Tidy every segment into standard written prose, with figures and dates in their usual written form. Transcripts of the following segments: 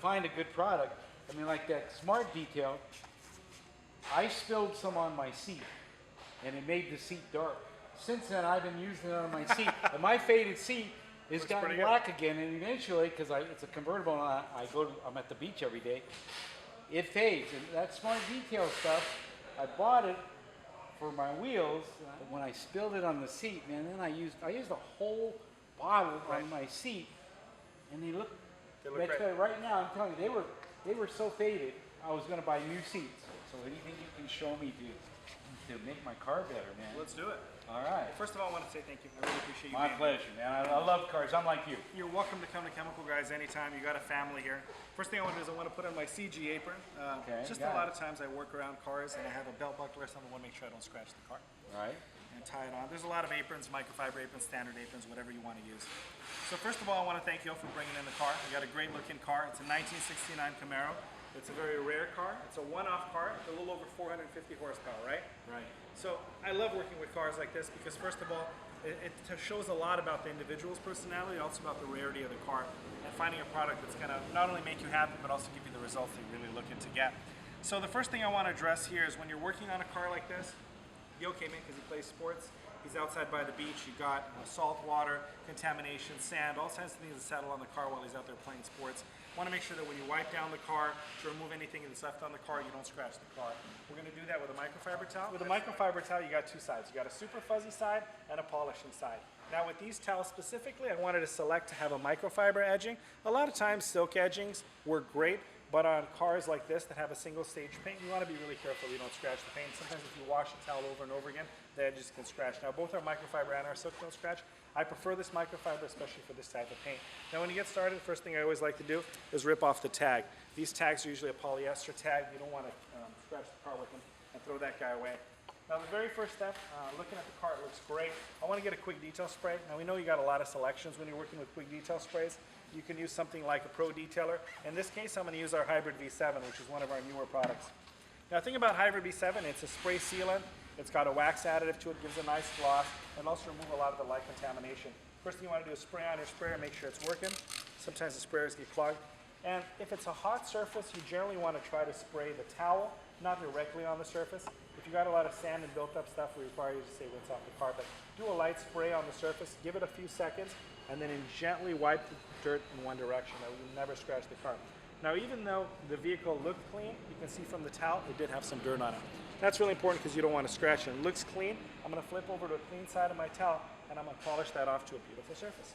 find a good product. I mean, like that Smart Detail, I spilled some on my seat, and it made the seat dark. Since then, I've been using it on my seat, and my faded seat is gotten black again, and eventually, because it's a convertible, and I'm at the beach every day, it fades. And that Smart Detail stuff, I bought it for my wheels. When I spilled it on the seat, man, then I used a whole bottle on my seat, and they look great. Right now, I'm telling you, they were so faded. I was going to buy new seats. So anything you can show me to make my car better, man. Let's do it. All right. First of all, I want to say thank you. I really appreciate you. My pleasure, man. I love cars. I'm like you. You're welcome to come to Chemical Guys anytime. You got a family here. First thing I want to do is I want to put on my CG apron. Just a lot of times I work around cars and I have a belt buckle or something. I want to make sure I don't scratch the car. All right. And tie it on. There's a lot of aprons, microfiber aprons, standard aprons, whatever you want to use. So first of all, I want to thank you all for bringing in the car. We got a great looking car. It's a 1969 Camaro. It's a very rare car. It's a one-off car, a little over 450 horsepower, right? Right. So I love working with cars like this because first of all, it shows a lot about the individual's personality, also about the rarity of the car, and finding a product that's going to not only make you happy, but also give you the results that you're really looking to get. So the first thing I want to address here is when you're working on a car like this, Yo came in because he plays sports. He's outside by the beach. You got salt water, contamination, sand, all kinds of things that settle on the car while he's out there playing sports. Want to make sure that when you wipe down the car to remove anything that's left on the car, you don't scratch the car. We're going to do that with a microfiber towel. With a microfiber towel, you got two sides. You got a super fuzzy side and a polishing side. Now with these towels specifically, I wanted to select to have a microfiber edging. A lot of times silk edgings work great, but on cars like this that have a single stage paint, you want to be really careful you don't scratch the paint. Sometimes if you wash the towel over and over again, the edges can scratch. Now both our microfiber and our silk don't scratch. I prefer this microfiber, especially for this type of paint. Now when you get started, the first thing I always like to do is rip off the tag. These tags are usually a polyester tag. You don't want to scratch the car with them, and throw that guy away. Now the very first step, looking at the car, it looks great. I want to get a quick detail spray. Now we know you got a lot of selections when you're working with quick detail sprays. You can use something like a Pro Detailer. In this case, I'm going to use our Hybrid V7, which is one of our newer products. Now the thing about Hybrid V7, it's a spray sealant. It's got a wax additive to it, gives a nice gloss, and also remove a lot of the light contamination. First thing you want to do is spray on your sprayer, make sure it's working. Sometimes the sprayers get clogged. And if it's a hot surface, you generally want to try to spray the towel, not directly on the surface. If you got a lot of sand and built up stuff, we require you to say rinse off the car, but do a light spray on the surface, give it a few seconds, and then gently wipe the dirt in one direction. That will never scratch the car. Now, even though the vehicle looked clean, you can see from the towel, it did have some dirt on it. That's really important because you don't want to scratch it. It looks clean. I'm going to flip over to a clean side of my towel, and I'm going to polish that off to a beautiful surface.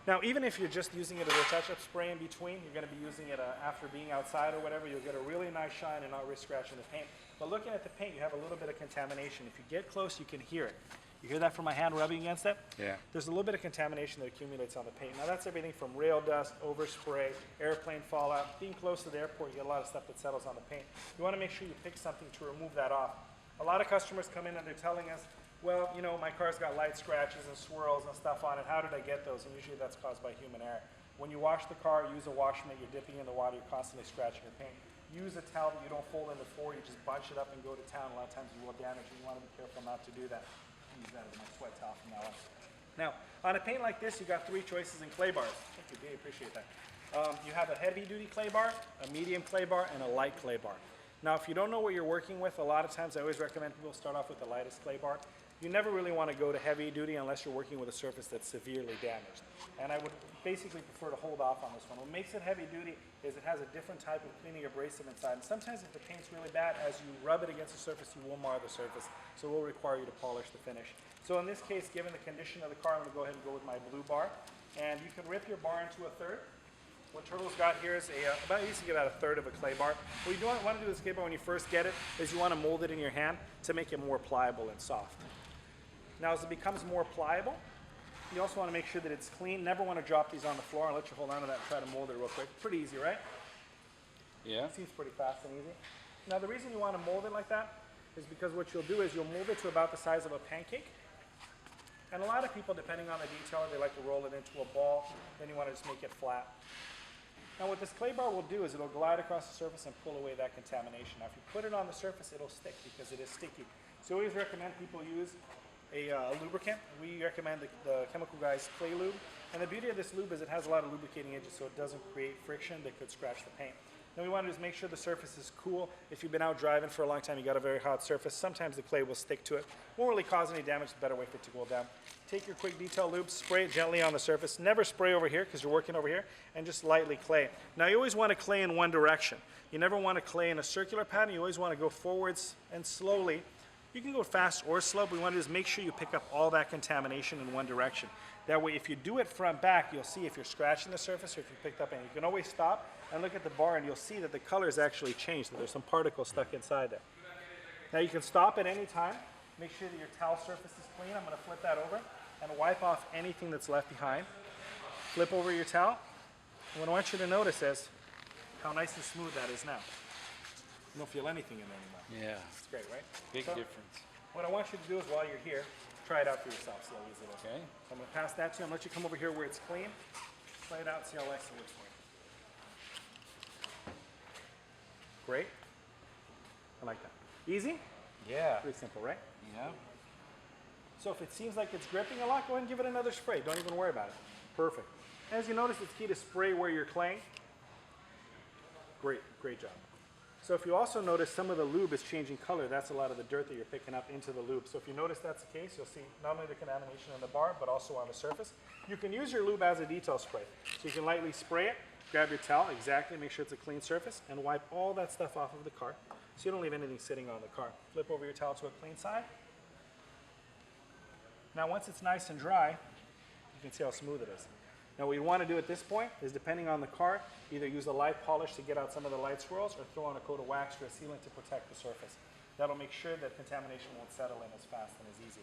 Now, even if you're just using it as a touch-up spray in between, you're going to be using it after being outside or whatever, you'll get a really nice shine and not risk scratching the paint. But looking at the paint, you have a little bit of contamination. If you get close, you can hear it. You hear that from my hand rubbing against it? Yeah. There's a little bit of contamination that accumulates on the paint. Now that's everything from rail dust, overspray, airplane fallout. Being close to the airport, you get a lot of stuff that settles on the paint. You want to make sure you pick something to remove that off. A lot of customers come in and they're telling us, well, you know, my car's got light scratches and swirls and stuff on it. How did I get those? And usually that's caused by human error. When you wash the car, use a wash mitt, you're dipping in the water, you're constantly scratching your paint. Use a towel that you don't fold into four, you just bunch it up and go to town. A lot of times you will damage it. You want to be careful not to do that. Use that as my sweat towel from now on. Now, on a paint like this, you got three choices in clay bars. Thank you, Dave, appreciate that. You have a heavy-duty clay bar, a medium clay bar, and a light clay bar. Now, if you don't know what you're working with, a lot of times I always recommend people start off with the lightest clay bar. You never really want to go to heavy duty unless you're working with a surface that's severely damaged. And I would basically prefer to hold off on this one. What makes it heavy duty is it has a different type of cleaning abrasive inside. And sometimes if the paint's really bad, as you rub it against the surface, you will mar the surface. So it will require you to polish the finish. So in this case, given the condition of the car, I'm going to go ahead and go with my blue bar. And you can rip your bar into a third. What Turtle's got here is you used to get about a third of a clay bar. What you don't want to do with this clay bar when you first get it is you want to mold it in your hand to make it more pliable and soft. Now as it becomes more pliable, you also want to make sure that it's clean. Never want to drop these on the floor. I'll let you hold on to that and try to mold it real quick. Pretty easy, right? Yeah. It seems pretty fast and easy. Now the reason you want to mold it like that is because what you'll do is you'll mold it to about the size of a pancake. And a lot of people, depending on the detailer, they like to roll it into a ball. Then you want to just make it flat. Now what this clay bar will do is it'll glide across the surface and pull away that contamination. Now if you put it on the surface, it'll stick because it is sticky. So I always recommend people use a lubricant. We recommend the chemical guys Clay Lube. And the beauty of this lube is it has a lot of lubricating agents, so it doesn't create friction that could scratch the paint. Then we want to just make sure the surface is cool. If you've been out driving for a long time, you got a very hot surface, sometimes the clay will stick to it. Won't really cause any damage, the better way for it to cool down. Take your quick detail lube, spray it gently on the surface. Never spray over here because you're working over here, and just lightly clay. Now you always want to clay in one direction. You never want to clay in a circular pattern. You always want to go forwards and slowly. You can go fast or slow, but we want to just make sure you pick up all that contamination in one direction. That way, if you do it front back, you'll see if you're scratching the surface or if you picked up any. You can always stop and look at the bar and you'll see that the color has actually changed, that there's some particles stuck inside there. Now you can stop at any time. Make sure that your towel surface is clean. I'm going to flip that over and wipe off anything that's left behind. Flip over your towel. And what I want you to notice is how nice and smooth that is now. You don't feel anything in there anymore. Yeah. It's great, right? Big So, difference. what I want you to do is while you're here, try it out for yourself, see how easy it is. Okay. So I'm going to pass that to you. I'm going to let you come over here where it's clean. Try it out, see how nice it looks for you. Great. I like that. Easy? Yeah. Pretty simple, right? Yeah. So if it seems like it's gripping a lot, go ahead and give it another spray. Don't even worry about it. Perfect. As you notice, it's key to spray where you're claying. Great, great job. So if you also notice some of the lube is changing color, that's a lot of the dirt that you're picking up into the lube. So if you notice that's the case, you'll see not only the contamination in the bar, but also on the surface. You can use your lube as a detail spray. So you can lightly spray it, grab your towel, exactly, make sure it's a clean surface, and wipe all that stuff off of the car so you don't leave anything sitting on the car. Flip over your towel to a clean side. Now once it's nice and dry, you can see how smooth it is. Now what you want to do at this point is, depending on the car, either use a light polish to get out some of the light swirls or throw on a coat of wax or a sealant to protect the surface. That'll make sure that contamination won't settle in as fast and as easy.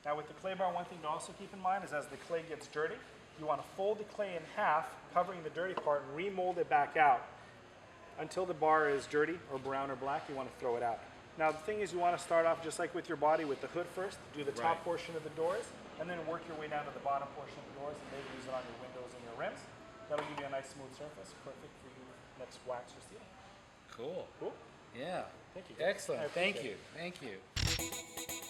Now with the clay bar, one thing to also keep in mind is as the clay gets dirty, you want to fold the clay in half, covering the dirty part, and remold it back out until the bar is dirty or brown or black. You want to throw it out. Now the thing is, you want to start off just like with your body with the hood first, do the top portion of the doors, and then work your way down to the bottom portion of the doors and maybe use it on your windows and your rims. That'll give you a nice smooth surface, perfect for your next wax or seal. Cool. Cool? Yeah. Thank you. Excellent. I Thank appreciate you. it. Thank you.